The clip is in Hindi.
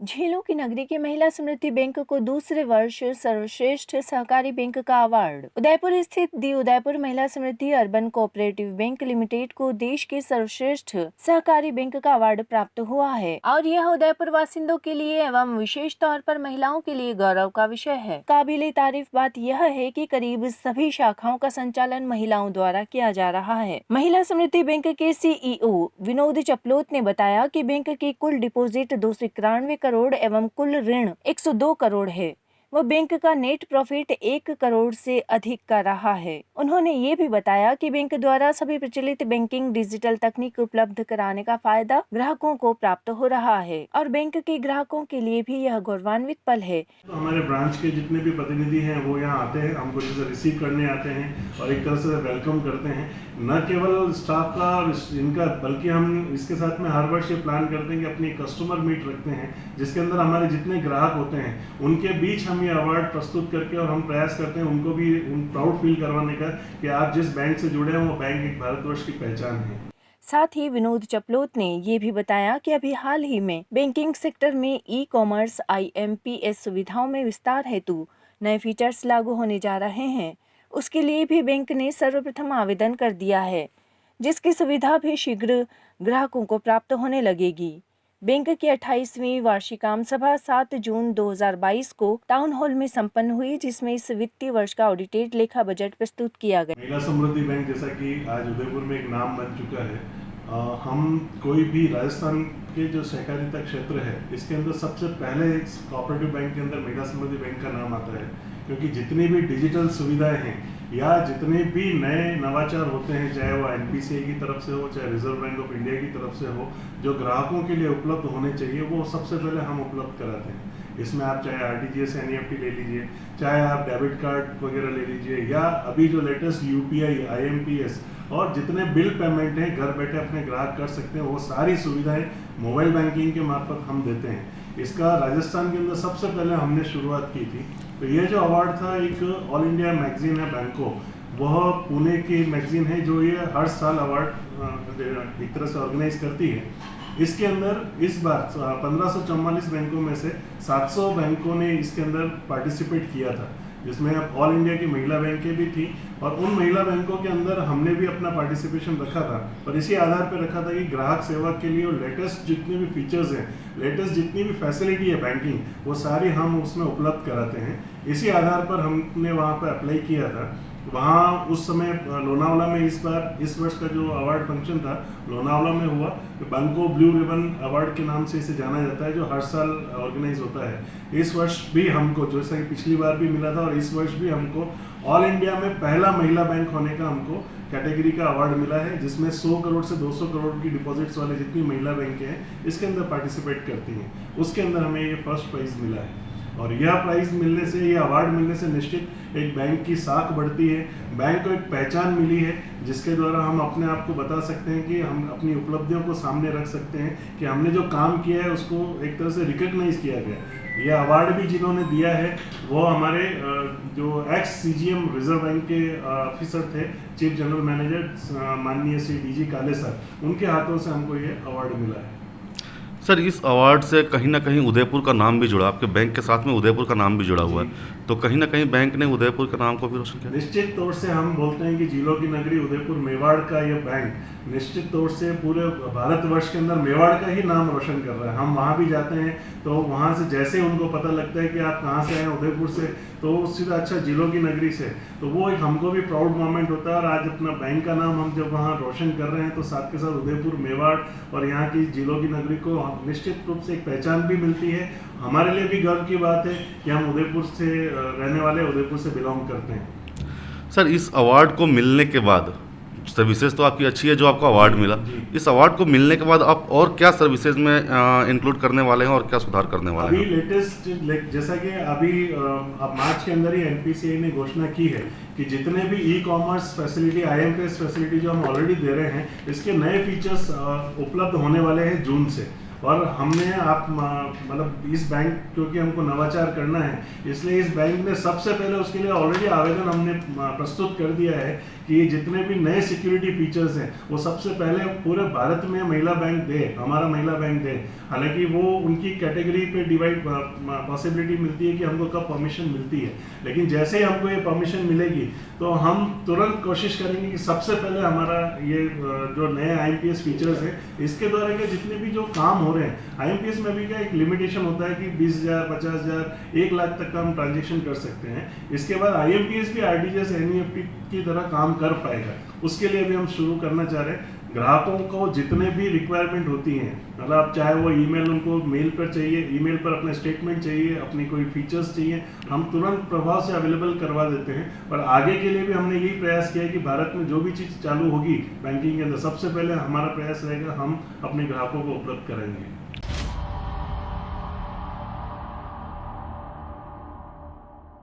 झीलों की नगरी के महिला समृद्धि बैंक को दूसरे वर्ष सर्वश्रेष्ठ सहकारी बैंक का अवार्ड। उदयपुर स्थित दी उदयपुर महिला समृद्धि अर्बन कोऑपरेटिव बैंक लिमिटेड को देश के सर्वश्रेष्ठ सहकारी बैंक का अवार्ड प्राप्त हुआ है और यह उदयपुर वासिंदों के लिए एवं विशेष तौर पर महिलाओं के लिए गौरव का विषय है। काबिले तारीफ बात यह है कि करीब सभी शाखाओं का संचालन महिलाओं द्वारा किया जा रहा है। महिला समृद्धि बैंक के CEO विनोद चपलोत ने बताया कि बैंक की कुल डिपॉजिट 291 करोड़ एवं कुल ऋण 102 करोड़ है। वह बैंक का नेट प्रॉफिट 1 करोड़ से अधिक का रहा है। उन्होंने ये भी बताया कि बैंक द्वारा सभी प्रचलित बैंकिंग डिजिटल तकनीक उपलब्ध कराने का फायदा ग्राहकों को प्राप्त हो रहा है और बैंक के ग्राहकों के लिए भी यह गौरवान्वित पल है। तो हमारे ब्रांच के जितने भी प्रतिनिधि हैं वो यहाँ आते हैं, हमको जैसे रिसीव करने आते हैं और एक तरह से वेलकम करते हैं। न केवल स्टाफ का और इनका, बल्कि हम इसके साथ में हर वर्ष ये प्लान करते हैं कि अपनी कस्टमर मीट रखते हैं जिसके अंदर हमारे जितने ग्राहक होते हैं उनके बीच हम ये अवार्ड प्रस्तुत करके और हम प्रयास करते हैं उनको भी प्राउड फील करवाने का कि आप जिस बैंक से जुड़े हैं वो बैंक एक भारतवर्ष की पहचान है। साथ ही विनोद चपलोत ने ये भी बताया कि अभी हाल ही में बैंकिंग सेक्टर में ई-कॉमर्स IMPS सुविधाओं में विस्तार हेतु नए फीचर्स लागू होने जा रहे हैं। उसके लिए भी बैंक ने सर्वप्रथम आवेदन कर दिया है, जिसकी सुविधा भी शीघ्र ग्राहकों को प्राप्त होने लगेगी। बैंक की 28वीं वार्षिक आम सभा 7 जून 2022 को टाउन हॉल में संपन्न हुई, जिसमें इस वित्तीय वर्ष का ऑडिटेड लेखा बजट प्रस्तुत किया गया। महिला समृद्धि बैंक जैसा कि आज उदयपुर में एक नाम बन चुका है, हम कोई भी राजस्थान के जो सहकारिता क्षेत्र है इसके अंदर सबसे पहले कोऑपरेटिव बैंक के अंदर महिला समृद्धि बैंक का नाम आता है, क्योंकि जितनी भी डिजिटल सुविधाएं हैं या जितने भी नए नवाचार होते हैं, चाहे वो NPCI की तरफ से हो, चाहे रिजर्व बैंक ऑफ इंडिया की तरफ से हो, जो ग्राहकों के लिए उपलब्ध होने चाहिए वो सबसे पहले हम उपलब्ध कराते हैं। इसमें आप चाहे RTGS NEFT ले लीजिए, चाहे आप डेबिट कार्ड वगैरह ले लीजिए, या अभी जो लेटेस्ट UPI IMPS और जितने बिल पेमेंट हैं घर बैठे अपने ग्राहक कर सकते हैं, वो सारी सुविधाएं मोबाइल बैंकिंग के मार्फत हम देते हैं। इसका राजस्थान के अंदर सबसे पहले हमने शुरुआत की थी। तो ये जो अवार्ड था, एक ऑल इंडिया मैगजीन है बैंको, वह पुणे की मैगजीन है जो ये हर साल अवार्ड एक तरह से ऑर्गेनाइज करती है। इसके अंदर इस बार 1544 बैंकों में से 700 बैंकों ने इसके अंदर पार्टिसिपेट किया था, जिसमें अब ऑल इंडिया की महिला बैंकें भी थी और उन महिला बैंकों के अंदर हमने भी अपना पार्टिसिपेशन रखा था और इसी आधार पर रखा था कि ग्राहक सेवा के लिए लेटेस्ट जितनी भी फीचर्स हैं, लेटेस्ट जितनी भी फैसिलिटी है बैंकिंग, वो सारी हम उसमें उपलब्ध कराते हैं। इसी आधार पर हमने वहाँ पर अप्लाई किया था। वहाँ उस समय लोनावाला में इस वर्ष का जो अवार्ड फंक्शन था लोनावाला में हुआ। बैंको ब्लू रिबन अवार्ड के नाम से इसे जाना जाता है, जो हर साल ऑर्गेनाइज होता है। इस वर्ष भी हमको, जैसा कि पिछली बार भी मिला था और इस वर्ष भी हमको ऑल इंडिया में पहला महिला बैंक होने का हमको कैटेगरी का अवार्ड मिला है, जिसमें 100 करोड़ से 200 करोड़ की डिपॉजिट्स वाले जितनी महिला बैंकें हैं इसके अंदर पार्टिसिपेट करती हैं, उसके अंदर हमें ये फर्स्ट प्राइज मिला है। और यह प्राइज मिलने से, यह अवार्ड मिलने से निश्चित एक बैंक की साख बढ़ती है, बैंक को एक पहचान मिली है जिसके द्वारा हम अपने आप को बता सकते हैं कि हम अपनी उपलब्धियों को सामने रख सकते हैं कि हमने जो काम किया है उसको एक तरह से रिकॉग्नाइज किया गया। यह अवार्ड भी जिन्होंने दिया है वो हमारे जो एक्स CGM रिजर्व बैंक के ऑफिसर थे, चीफ जनरल मैनेजर माननीय श्री DG काले सर, उनके हाथों से हमको ये अवार्ड मिला है। सर, इस अवार्ड से कहीं ना कहीं उदयपुर का नाम भी जुड़ा, आपके बैंक के साथ में उदयपुर का नाम भी जुड़ा हुआ है, तो कहीं ना कहीं बैंक ने उदयपुर के नाम को भी रोशन किया। निश्चित तौर से हम बोलते हैं कि जिलों की नगरी उदयपुर, मेवाड़ का यह बैंक निश्चित तौर से पूरे भारतवर्ष के अंदर मेवाड़ का ही नाम रोशन कर रहा है। हम वहाँ भी जाते हैं तो वहाँ से जैसे उनको पता लगता है कि आप कहाँ से आए, उदयपुर से, तो सीधा अच्छा जिलों की नगरी से, तो वो एक हमको भी प्राउड मोमेंट होता है। और आज अपना बैंक का नाम हम जब वहाँ रोशन कर रहे हैं तो साथ के साथ उदयपुर, मेवाड़ और यहाँ की जिलों की नगरी को निश्चित रूप से एक पहचान भी मिलती है। हमारे लिए भी गर्व की बात है कि हम उदयपुर से रहने वाले, उदयपुर से बिलोंग करते हैं। सर, इस अवार्ड को मिलने के बाद सर्विसेज तो आपकी अच्छी है जो आपको अवार्ड मिला, इस अवार्ड को मिलने के बाद आप और क्या सर्विसेज में इंक्लूड करने वाले हैं और क्या सुधार करने वाले हैं? अभी लेटेस्ट, जैसा कि अभी अब मार्च के अंदर ही NPCI ने घोषणा की है कि जितने भी ई-कॉमर्स फैसिलिटी, IMPS फैसिलिटी जो हम ऑलरेडी दे रहे हैं, इसके नए फीचर्स उपलब्ध होने वाले हैं जून से। और हमने मतलब इस बैंक, क्योंकि हमको नवाचार करना है, इसलिए इस बैंक ने सबसे पहले उसके लिए ऑलरेडी आवेदन हमने प्रस्तुत कर दिया है कि जितने भी नए सिक्योरिटी फीचर्स हैं वो सबसे पहले पूरे भारत में महिला बैंक दे, हमारा महिला बैंक दे। हालांकि वो उनकी कैटेगरी पे डिवाइड पॉसिबिलिटी मिलती है कि हमको कब परमिशन मिलती है, लेकिन जैसे ही हमको ये परमिशन मिलेगी तो हम तुरंत कोशिश करेंगे कि सबसे पहले हमारा ये जो नए IMPS फीचर्स हैं इसके द्वारा के जितने भी जो काम हो रहे हैं, IMPS में भी क्या एक लिमिटेशन होता है कि 20,000, 50,000, 1 लाख तक का हम ट्रांजेक्शन कर सकते हैं। इसके बाद IMPS भी RTGS NEFT की तरह काम कर पाएगा, उसके लिए भी हम शुरू करना चाह रहे हैं। ग्राहकों को जितने भी रिक्वायरमेंट होती हैं, मतलब चाहे वो ईमेल, उनको मेल पर चाहिए, ईमेल पर अपना स्टेटमेंट चाहिए, अपनी कोई फीचर्स चाहिए, हम तुरंत प्रभाव से अवेलेबल करवा देते हैं। और आगे के लिए भी हमने यही प्रयास किया है कि भारत में जो भी चीज़ चालू होगी बैंकिंग के अंदर, सबसे पहले हमारा प्रयास रहेगा हम अपने ग्राहकों को उपलब्ध कराएंगे।